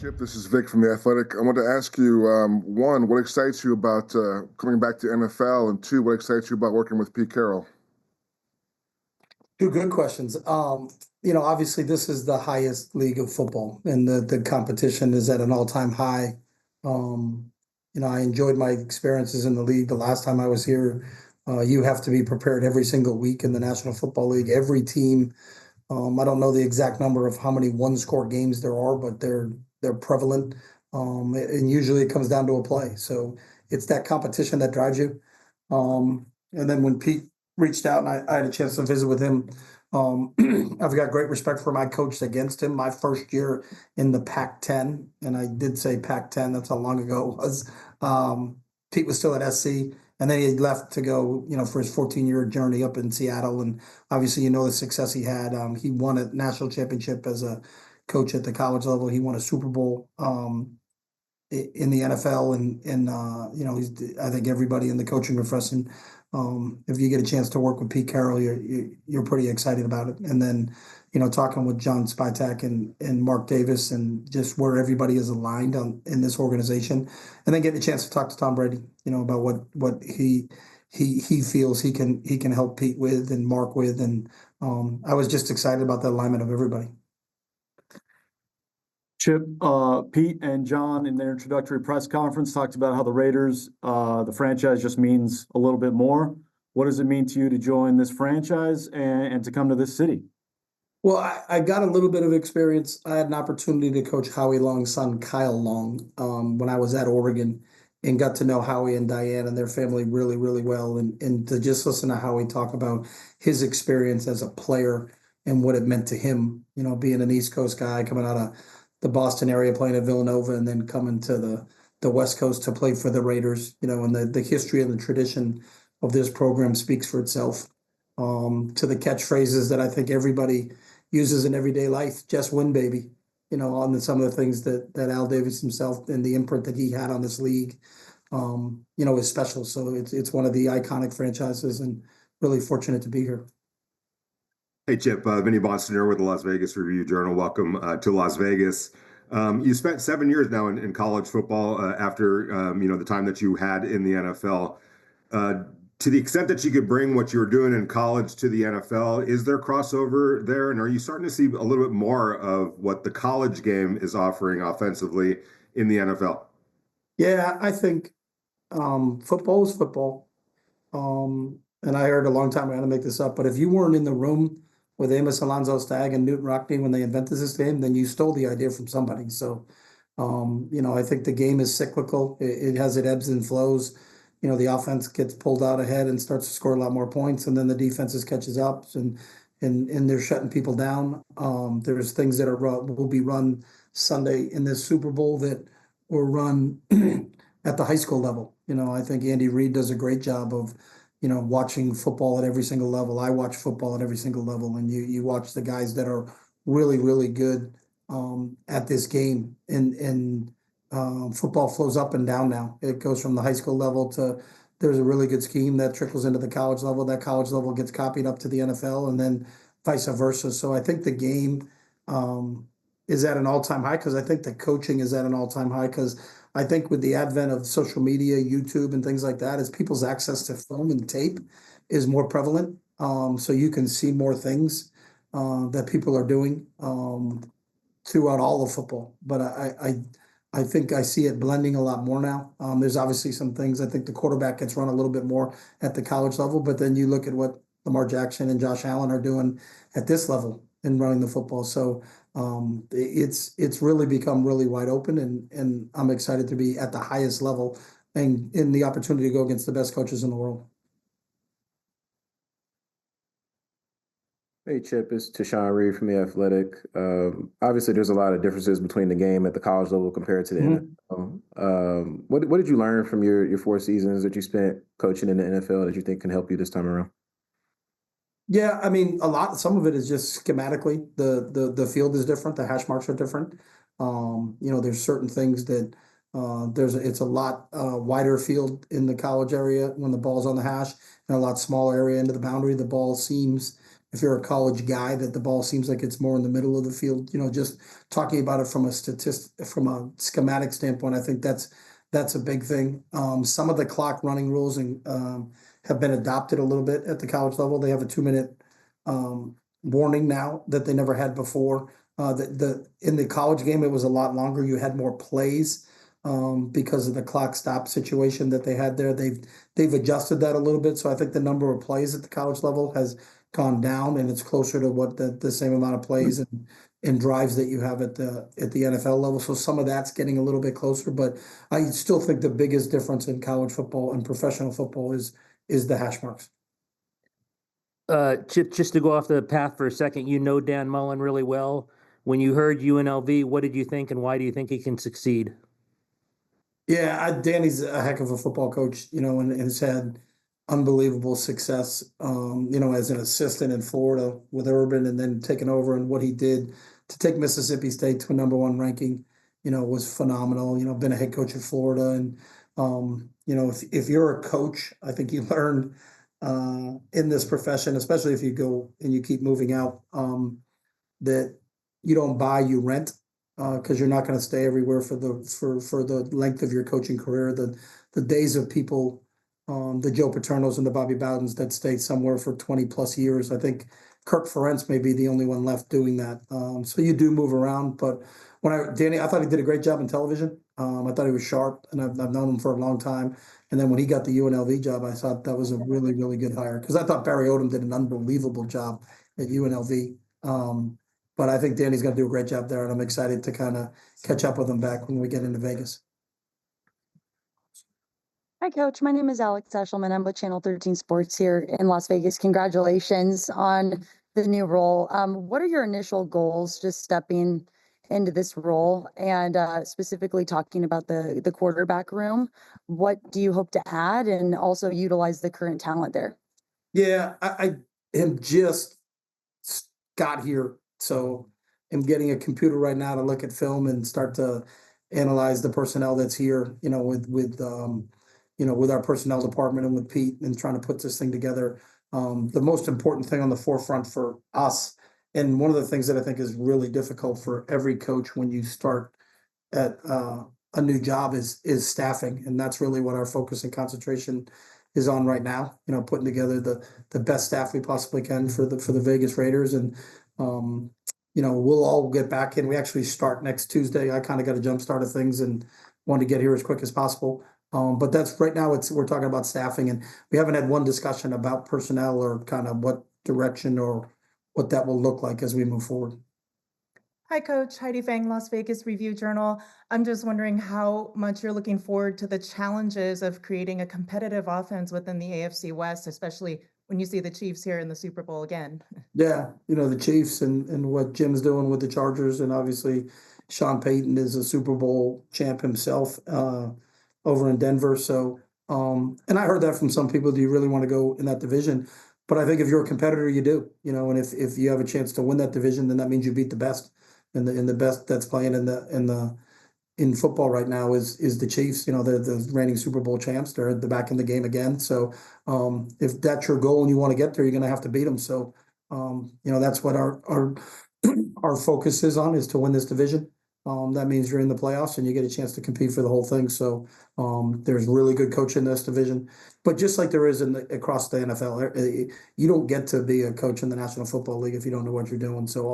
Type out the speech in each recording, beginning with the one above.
Chip, this is Vic from The Athletic. I want to ask you, one, what excites you about coming back to NFL? And two, what excites you about working with Pete Carroll? Two good questions. Obviously this is the highest league of football and the competition is at an all-time high. I enjoyed my experiences in the league. The last time I was here, you have to be prepared every single week in the National Football League. Every team, I don't know the exact number of how many one-score games there are, but they're prevalent. And usually it comes down to a play. So it's that competition that drives you. And then when Pete reached out and I had a chance to visit with him, I've got great respect for him. I coached against him my first year in the Pac-10, and I did say Pac-10. That's how long ago it was. Pete was still at SC, and then he left to go, for his 14-year journey up in Seattle. And obviously, the success he had. He won a national championship as a coach at the college level. He won a Super Bowl in the NFL, and I think everybody in the coaching profession, if you get a chance to work with Pete Carroll, you're pretty excited about it. And then, talking with John Spytak and Mark Davis, and just where everybody is aligned in this organization, and then getting a chance to talk to Tom Brady, about what he feels he can help Pete with and Mark with, and I was just excited about the alignment of everybody. Chip, Pete and John in their introductory press conference talked about how the Raiders, the franchise just means a little bit more. What does it mean to you to join this franchise and to come to this city? Well, I got a little bit of experience. I had an opportunity to coach Howie Long's son, Kyle Long, when I was at Oregon, and got to know Howie and Diane and their family really, really well. And to just listen to Howie talk about his experience as a player and what it meant to him, being an East Coast guy coming out of the Boston area, playing at Villanova, and then coming to the West Coast to play for the Raiders, and the history and the tradition of this program speaks for itself. To the catchphrases that I think everybody uses in everyday life, just win, baby, on some of the things that Al Davis himself and the imprint that he had on this league, is special. So it's one of the iconic franchises, and really fortunate to be here. Hey, Chip, Vinny Bonsignor with the Las Vegas Review-Journal. Welcome to Las Vegas. You spent 7 years now in college football after, the time that you had in the NFL. To the extent that you could bring what you were doing in college to the NFL, is there crossover there? And are you starting to see a little bit more of what the college game is offering offensively in the NFL? Yeah, I think football is football. And I heard a long time ago, to make this up, but if you weren't in the room with Amos Alonzo Stagg and Newton Rockne when they invented this game, then you stole the idea from somebody. So, I think the game is cyclical. It has its ebbs and flows. The offense gets pulled out ahead and starts to score a lot more points, and then the defenses catches up and they're shutting people down. There's things that will be run Sunday in this Super Bowl that were run at the high school level. I think Andy Reid does a great job of watching football at every single level. I watch football at every single level, and you watch the guys that are really, really good at this game. And football flows up and down now. It goes from the high school level to there's a really good scheme that trickles into the college level. That college level gets copied up to the NFL, and then vice versa. So I think the game is at an all-time high, because I think the coaching is at an all-time high, because I think with the advent of social media, YouTube, and things like that, as people's access to film and tape is more prevalent. So you can see more things that people are doing throughout all of football. But I think I see it blending a lot more now. There's obviously some things. I think the quarterback gets run a little bit more at the college level, but then you look at what Lamar Jackson and Josh Allen are doing at this level in running the football. So it's really become really wide open, and I'm excited to be at the highest level and in the opportunity to go against the best coaches in the world. Hey, Chip, it's Tashawn Reed from The Athletic. Obviously, there's a lot of differences between the game at the college level compared to the NFL. What did you learn from your 4 seasons that you spent coaching in the NFL that you think can help you this time around? Yeah, I mean, some of it is just schematically. The field is different. The hash marks are different. There's certain things that it's a lot wider field in the college area when the ball's on the hash, and a lot smaller area into the boundary. The ball seems if you're a college guy, that the ball seems like it's more in the middle of the field. Just talking about it from a schematic standpoint, I think that's a big thing. Some of the clock running rules have been adopted a little bit at the college level. They have a 2-minute warning now that they never had before. In the college game, it was a lot longer. You had more plays because of the clock stop situation that they had there. They've adjusted that a little bit. So I think the number of plays at the college level has gone down, and it's closer to what the same amount of plays and drives that you have at the NFL level. So some of that's getting a little bit closer, but I still think the biggest difference in college football and professional football is the hash marks. Chip, just to go off the path for a second, Dan Mullen really well. When you heard UNLV, what did you think, and why do you think he can succeed? Yeah, Danny's a heck of a football coach, and has had unbelievable success, as an assistant in Florida with Urban, and then taking over, and what he did to take Mississippi State to a #1 ranking, was phenomenal. Been a head coach at Florida, and if you're a coach, I think you learn in this profession, especially if you go and you keep moving out, that you don't buy, you rent, because you're not going to stay everywhere for the length of your coaching career. The days of people, the Joe Paternos and the Bobby Bowdens that stayed somewhere for 20 plus years. I think Kirk Ferentz may be the only one left doing that. So you do move around, but Danny, I thought he did a great job in television. I thought he was sharp, and I've known him for a long time. And then when he got the UNLV job, I thought that was a really, really good hire, because I thought Barry Odom did an unbelievable job at UNLV. But I think Danny's going to do a great job there, and I'm excited to kind of catch up with him back when we get into Vegas. Hi, Coach. My name is Alex Eshelman. I'm with Channel 13 Sports here in Las Vegas. Congratulations on the new role. What are your initial goals just stepping into this role, and specifically talking about the quarterback room? What do you hope to add and also utilize the current talent there? Yeah, I am just got here, so I'm getting a computer right now to look at film and start to analyze the personnel that's here, with our personnel department and with Pete, and trying to put this thing together. The most important thing on the forefront for us, and one of the things that I think is really difficult for every coach when you start at a new job, is staffing, and that's really what our focus and concentration is on right now. Putting together the best staff we possibly can for the Vegas Raiders, and we'll all get back in. We actually start next Tuesday. I kind of got a jump start of things and wanted to get here as quick as possible. But that's right now. We're talking about staffing, and we haven't had one discussion about personnel or kind of what direction or what that will look like as we move forward. Hi, Coach. Heidi Fang, Las Vegas Review-Journal. I'm just wondering how much you're looking forward to the challenges of creating a competitive offense within the AFC West, especially when you see the Chiefs here in the Super Bowl again. Yeah, the Chiefs and what Jim's doing with the Chargers, and obviously Sean Payton is a Super Bowl champ himself over in Denver. So, and I heard that from some people. Do you really want to go in that division? But I think if you're a competitor, you do. And if you have a chance to win that division, then that means you beat the best. And the best that's playing in football right now is the Chiefs. They're the reigning Super Bowl champs. They're at the back in the game again. So if that's your goal and you want to get there, you're going to have to beat them. So that's what our focus is on, is to win this division. That means you're in the playoffs and you get a chance to compete for the whole thing. So there's really good coaching in this division, but just like there is across the NFL, you don't get to be a coach in the National Football League if you don't know what you're doing. So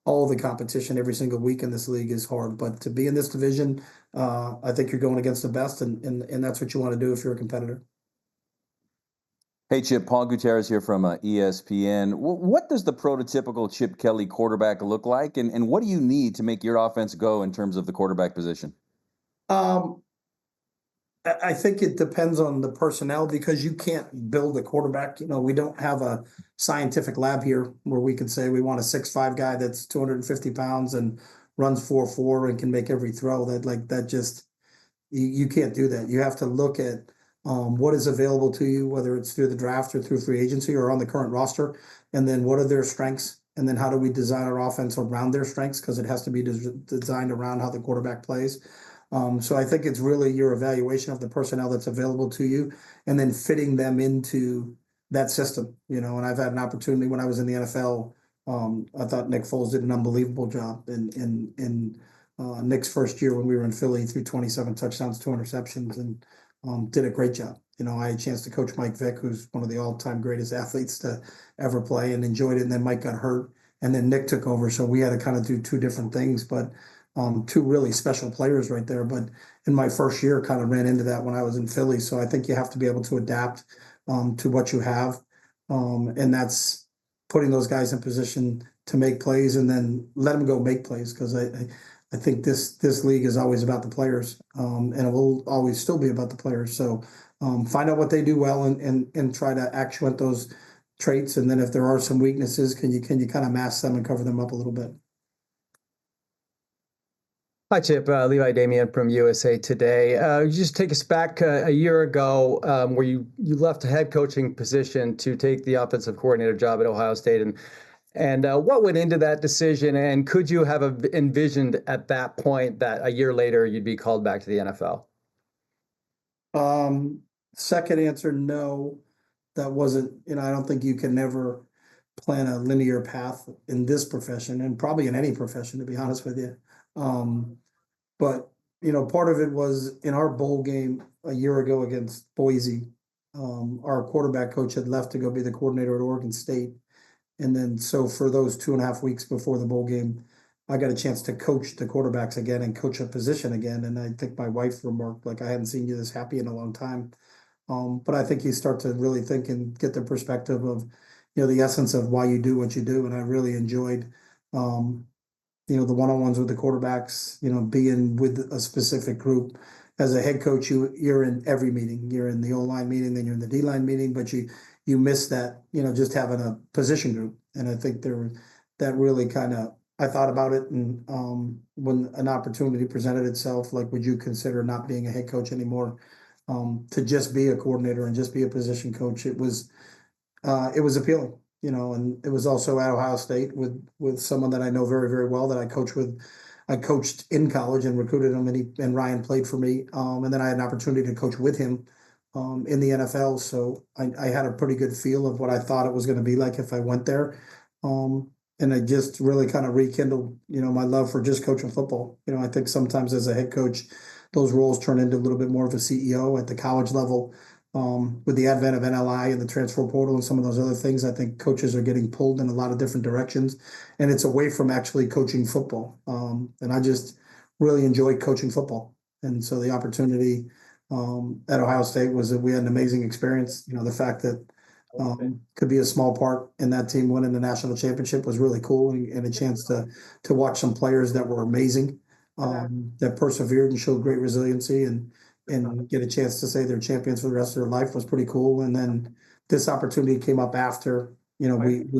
all the competition every single week in this league is hard, but to be in this division, I think you're going against the best, and that's what you want to do if you're a competitor. Hey, Chip, Paul Gutierrez here from ESPN. What does the prototypical Chip Kelly quarterback look like, and what do you need to make your offense go in terms of the quarterback position? I think it depends on the personnel, because you can't build a quarterback. We don't have a scientific lab here where we can say we want a 6'5" guy that's 250 pounds and runs 4.4 and can make every throw. You can't do that. You have to look at what is available to you, whether it's through the draft or through free agency or on the current roster, and then what are their strengths, and then how do we design our offense around their strengths, because it has to be designed around how the quarterback plays. So I think it's really your evaluation of the personnel that's available to you, and then fitting them into that system, and I've had an opportunity when I was in the NFL. I thought Nick Foles did an unbelievable job in Nick's first year when we were in Philly, threw 27 touchdowns, 2 interceptions, and did a great job. I had a chance to coach Mike Vick, who's one of the all-time greatest athletes to ever play, and enjoyed it. And then Mike got hurt, and then Nick took over, so we had to kind of do two different things, but two really special players right there. But in my first year, kind of ran into that when I was in Philly. So I think you have to be able to adapt to what you have, and that's putting those guys in position to make plays, and then let them go make plays, because I think this league is always about the players, and it will always still be about the players. So find out what they do well, and try to actuate those traits. And then if there are some weaknesses, can you kind of mask them and cover them up a little bit? Hi, Chip. Levi Damian from USA Today. Just take us back a year ago, where you left a head coaching position to take the offensive coordinator job at Ohio State, and what went into that decision? And could you have envisioned at that point that a year later you'd be called back to the NFL? Second answer, no. That wasn't. I don't think you can never plan a linear path in this profession, and probably in any profession, to be honest with you. But part of it was in our bowl game a year ago against Boise. Our quarterback coach had left to go be the coordinator at Oregon State. And then so for those 2.5 weeks before the bowl game, I got a chance to coach the quarterbacks again and coach a position again. And I think my wife remarked, like, I hadn't seen you this happy in a long time. But I think you start to really think and get the perspective of, the essence of why you do what you do. And I really enjoyed, the one-on-ones with the quarterbacks, being with a specific group. As a head coach, you're in every meeting. You're in the O-line meeting, then you're in the D-line meeting, but you miss that, just having a position group. And I think that really kind of, I thought about it. And when an opportunity presented itself, like, would you consider not being a head coach anymore, to just be a coordinator and just be a position coach? It was appealing, and it was also at Ohio State with someone that I know very, very well, that I coach with. I coached in college and recruited him, and Ryan played for me. And then I had an opportunity to coach with him in the NFL. So I had a pretty good feel of what I thought it was going to be like if I went there. And I just really kind of rekindled, my love for just coaching football. I think sometimes as a head coach, those roles turn into a little bit more of a CEO at the college level. With the advent of NLI and the transfer portal and some of those other things, I think coaches are getting pulled in a lot of different directions, and it's away from actually coaching football. And I just really enjoyed coaching football. And so the opportunity at Ohio State was that we had an amazing experience. The fact that could be a small part in that team winning the national championship was really cool, and a chance to watch some players that were amazing, that persevered and showed great resiliency, and get a chance to say they're champions for the rest of their life was pretty cool. And then this opportunity came up after, we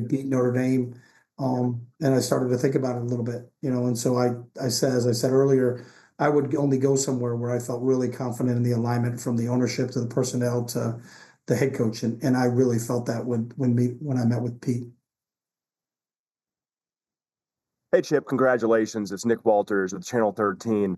beat Notre Dame. And I started to think about it a little bit, and so I said, as I said earlier, I would only go somewhere where I felt really confident in the alignment, from the ownership to the personnel to the head coach. And I really felt that when I met with Pete. Hey, Chip, congratulations. It's Nick Walters with Channel 13.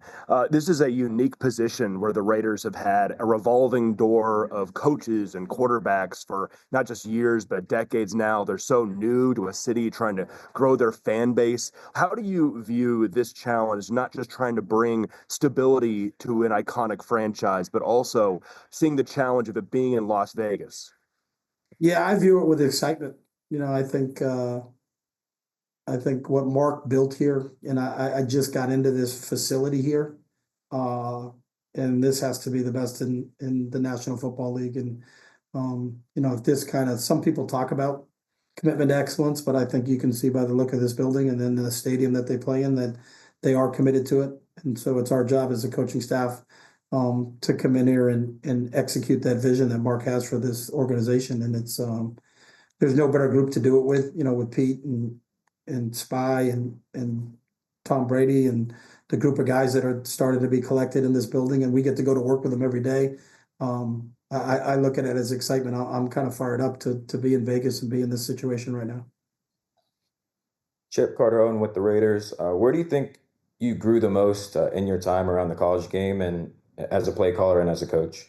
This is a unique position where the Raiders have had a revolving door of coaches and quarterbacks for not just years, but decades now. They're so new to a city, trying to grow their fan base. How do you view this challenge, not just trying to bring stability to an iconic franchise, but also seeing the challenge of it being in Las Vegas? Yeah, I view it with excitement. I think what Mark built here, and I just got into this facility here, and this has to be the best in the National Football League. And, if this some people talk about commitment to excellence, but I think you can see by the look of this building and then the stadium that they play in that they are committed to it. And so it's our job as a coaching staff to come in here and execute that vision that Mark has for this organization. And it's there's no better group to do it with Pete and Spy and Tom Brady and the group of guys that are starting to be collected in this building, and we get to go to work with them every day. I look at it as excitement. I'm kind of fired up to be in Vegas and be in this situation right now. Chip Carter with the Raiders. Where do you think you grew the most in your time around the college game and as a play caller and as a coach?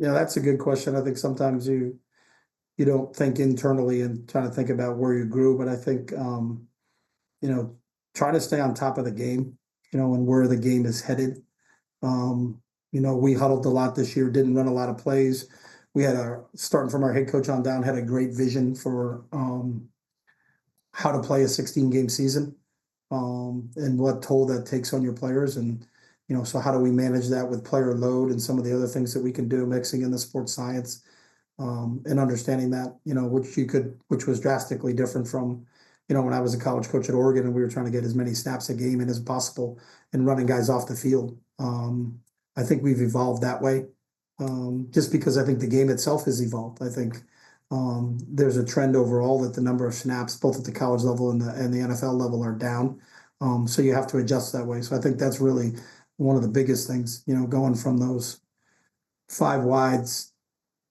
Yeah, that's a good question. I think sometimes you don't think internally and trying to think about where you grew, but I think try to stay on top of the game, and where the game is headed. We huddled a lot this year, didn't run a lot of plays. We had starting from our head coach on down, had a great vision for how to play a 16-game season, and what toll that takes on your players. And, so how do we manage that with player load and some of the other things that we can do, mixing in the sports science, and understanding that, which was drastically different from, when I was a college coach at Oregon and we were trying to get as many snaps a game in as possible and running guys off the field. I think we've evolved that way, just because I think the game itself has evolved. I think there's a trend overall that the number of snaps, both at the college level and the NFL level, are down. So you have to adjust that way. So I think that's really one of the biggest things, going from those 5 wides,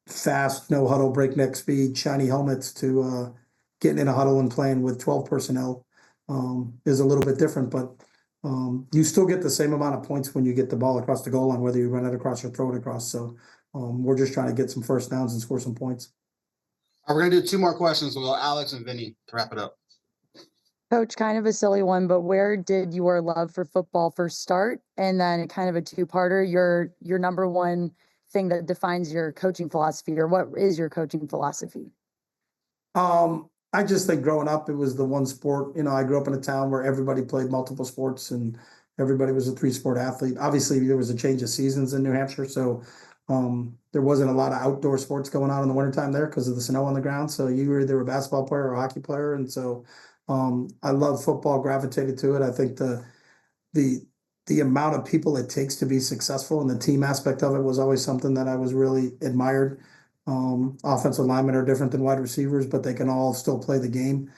fast, no huddle, breakneck speed, shiny helmets, to getting in a huddle and playing with 12 personnel is a little bit different, but you still get the same amount of points when you get the ball across the goal line, whether you run it across or throw it across. So we're just trying to get some first downs and score some points. All right, we're going to do 2 more questions. We'll go Alex and Vinny to wrap it up. Coach, kind of a silly one, but where did your love for football first start? And then kind of a 2-parter, your number one thing that defines your coaching philosophy, or what is your coaching philosophy? I just think growing up, it was the one sport. I grew up in a town where everybody played multiple sports and everybody was a 3-sport athlete. Obviously, there was a change of seasons in New Hampshire, so there wasn't a lot of outdoor sports going on in the wintertime there because of the snow on the ground. So you were either a basketball player or a hockey player. And so I love football, gravitated to it. I think the amount of people it takes to be successful and the team aspect of it was always something that I was really admired. Offensive linemen are different than wide receivers, but they can all still play the game.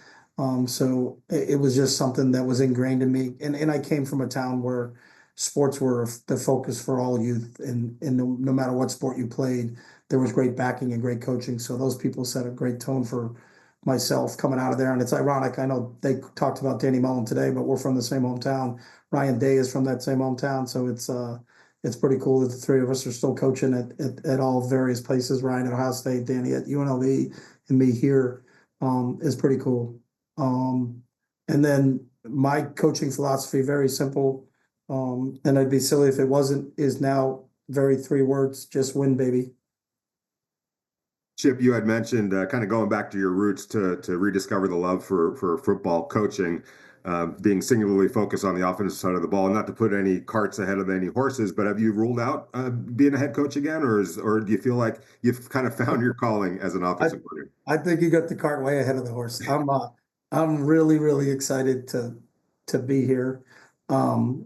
So it was just something that was ingrained in me. And I came from a town where sports were the focus for all youth. And no matter what sport you played, there was great backing and great coaching. So those people set a great tone for myself coming out of there. And it's ironic. I know they talked about Danny Mullen today, but we're from the same hometown. Ryan Day is from that same hometown. So it's pretty cool that the 3 of us are still coaching at all various places. Ryan at Ohio State, Danny at UNLV, and me here is pretty cool. And then my coaching philosophy, very simple, and I'd be silly if it wasn't, is now very 3 words: just win, baby. Chip, you had mentioned kind of going back to your roots to rediscover the love for football coaching, being singularly focused on the offensive side of the ball, not to put any carts ahead of any horses. But have you ruled out being a head coach again, or do you feel like you've kind of found your calling as an offensive coordinator? I think you got the cart way ahead of the horse. I'm really, really excited to be here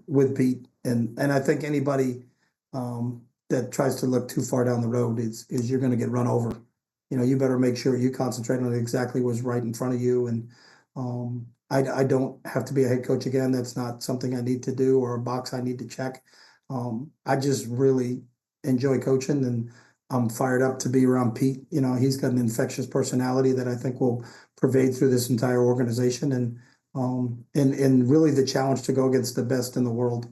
with Pete, and I think anybody that tries to look too far down the road is you're going to get run over. You better make sure you concentrate on exactly what's right in front of you. And I don't have to be a head coach again. That's not something I need to do or a box I need to check. I just really enjoy coaching, and I'm fired up to be around Pete. He's got an infectious personality that I think will pervade through this entire organization. And really the challenge to go against the best in the world,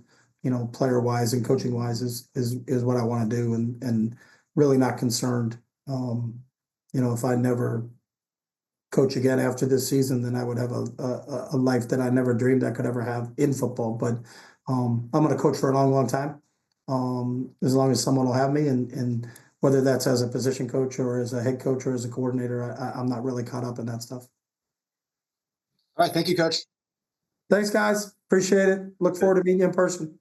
player wise and coaching wise is what I want to do, and really not concerned. If I never coach again after this season, then I would have a life that I never dreamed I could ever have in football. But I'm going to coach for a long, long time, as long as someone will have me. And whether that's as a position coach or as a head coach or as a coordinator, I'm not really caught up in that stuff. All right. Thank you, Coach. Thanks, guys. Appreciate it. Look forward to meeting you in person.